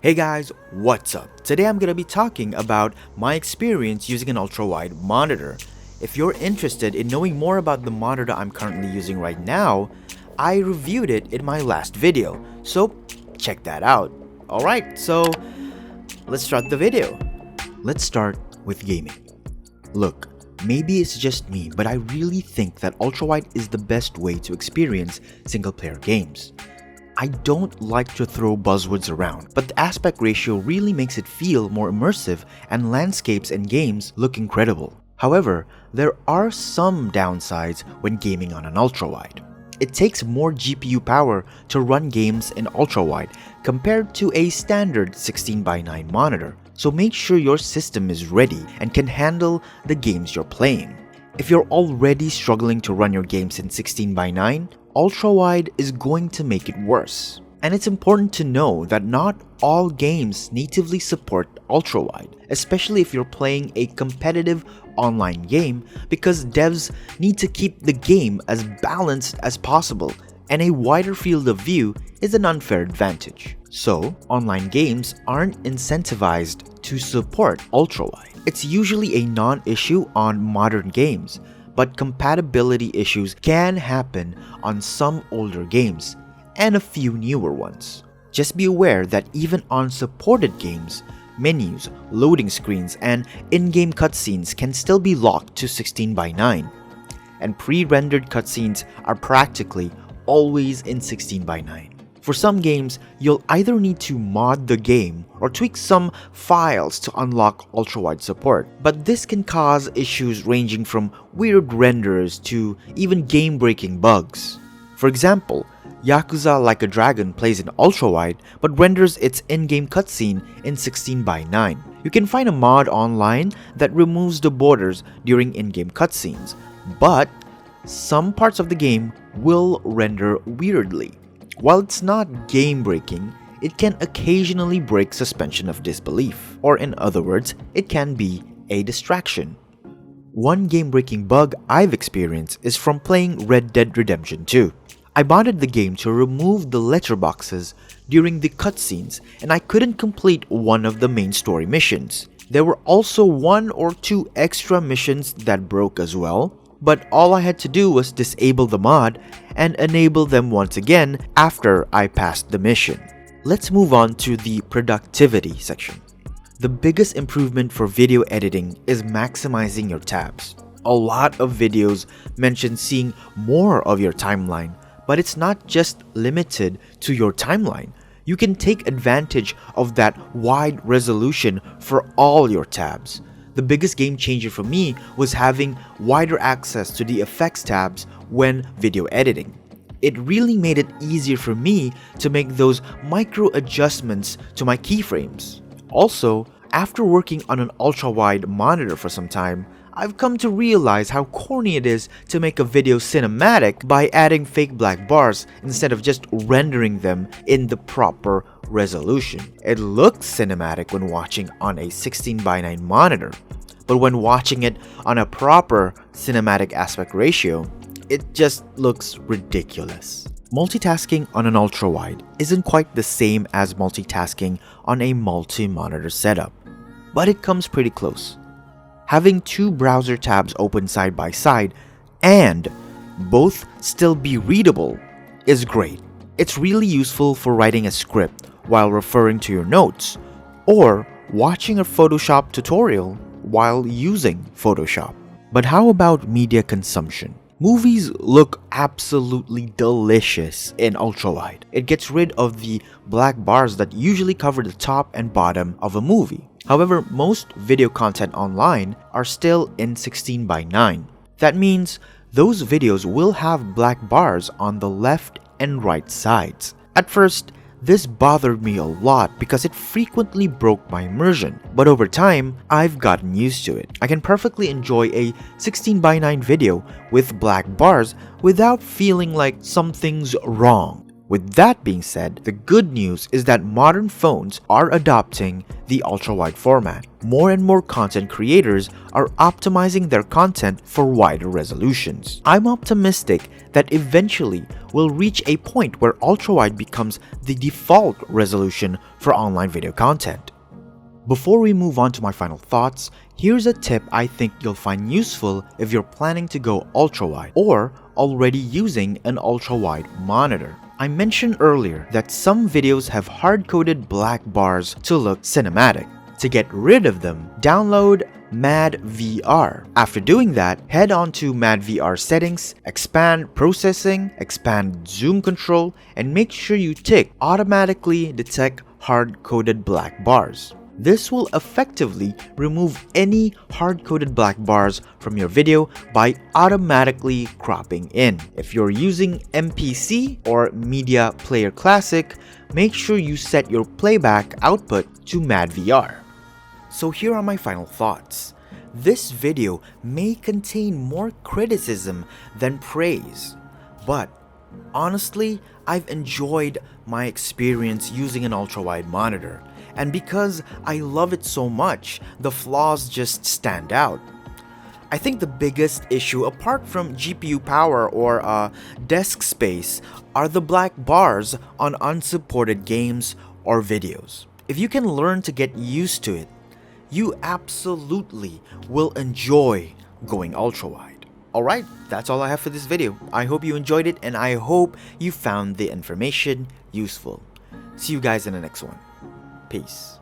Hey guys, what's up? Today I'm gonna be talking about my experience using an ultra-wide monitor. If you're interested in knowing more about the monitor I'm currently using right now, I reviewed it in my last video, so check that out. Alright, so let's start the video. Let's start with gaming. Look, maybe it's just me, but I really think that ultra-wide is the best way to experience single-player games. I don't like to throw buzzwords around, but the aspect ratio really makes it feel more immersive and landscapes and games look incredible. However, there are some downsides when gaming on an ultra-wide. It takes more GPU power to run games in ultra-wide compared to a standard 16:9 monitor, so make sure your system is ready and can handle the games you're playing. If you're already struggling to run your games in 16:9, ultra-wide is going to make it worse. And it's important to know that not all games natively support ultra-wide, especially if you're playing a competitive online game, because devs need to keep the game as balanced as possible, and a wider field of view is an unfair advantage. So, online games aren't incentivized to support ultra-wide. It's usually a non-issue on modern games, but compatibility issues can happen on some older games and a few newer ones. Just be aware that even on supported games, menus, loading screens, and in-game cutscenes can still be locked to 16:9, and pre-rendered cutscenes are practically always in 16:9. For some games, you'll either need to mod the game or tweak some files to unlock ultra-wide support, but this can cause issues ranging from weird renders to even game-breaking bugs. For example, Yakuza Like a Dragon plays in ultra-wide but renders its in-game cutscene in 16:9. You can find a mod online that removes the borders during in-game cutscenes, but some parts of the game will render weirdly. While it's not game-breaking, it can occasionally break suspension of disbelief, or in other words, it can be a distraction. One game-breaking bug I've experienced is from playing Red Dead Redemption 2. I modded the game to remove the letterboxes during the cutscenes, and I couldn't complete one of the main story missions. There were also one or two extra missions that broke as well, but all I had to do was disable the mod and enable them once again after I passed the mission. Let's move on to the productivity section. The biggest improvement for video editing is maximizing your tabs. A lot of videos mention seeing more of your timeline, but it's not just limited to your timeline. You can take advantage of that wide resolution for all your tabs. The biggest game changer for me was having wider access to the effects tabs when video editing. It really made it easier for me to make those micro adjustments to my keyframes. Also, after working on an ultra-wide monitor for some time, I've come to realize how corny it is to make a video cinematic by adding fake black bars instead of just rendering them in the proper resolution. It looks cinematic when watching on a 16:9 monitor, but when watching it on a proper cinematic aspect ratio, it just looks ridiculous. Multitasking on an ultra-wide isn't quite the same as multitasking on a multi-monitor setup, but it comes pretty close. Having two browser tabs open side by side and both still be readable is great. It's really useful for writing a script while referring to your notes, or watching a Photoshop tutorial while using Photoshop. But how about media consumption? Movies look absolutely delicious in ultra-wide. It gets rid of the black bars that usually cover the top and bottom of a movie. However, most video content online are still in 16:9. That means those videos will have black bars on the left and right sides. At first, this bothered me a lot because it frequently broke my immersion, but over time, I've gotten used to it. I can perfectly enjoy a 16:9 video with black bars without feeling like something's wrong. With that being said, the good news is that modern phones are adopting the ultra-wide format. More and more content creators are optimizing their content for wider resolutions. I'm optimistic that eventually we'll reach a point where ultra-wide becomes the default resolution for online video content. Before we move on to my final thoughts, here's a tip I think you'll find useful if you're planning to go ultra-wide or already using an ultra-wide monitor. I mentioned earlier that some videos have hard-coded black bars to look cinematic. To get rid of them, download MadVR. After doing that, head on to MadVR settings, expand processing, expand zoom control, and make sure you tick automatically detect hard-coded black bars. This will effectively remove any hard-coded black bars from your video by automatically cropping in. If you're using MPC or Media Player Classic, make sure you set your playback output to MadVR. So here are my final thoughts. This video may contain more criticism than praise, but honestly, I've enjoyed my experience using an ultra-wide monitor. And because I love it so much, the flaws just stand out. I think the biggest issue, apart from GPU power or desk space, are the black bars on unsupported games or videos. If you can learn to get used to it, you absolutely will enjoy going ultra-wide. Alright, that's all I have for this video. I hope you enjoyed it and I hope you found the information useful. See you guys in the next one. Peace.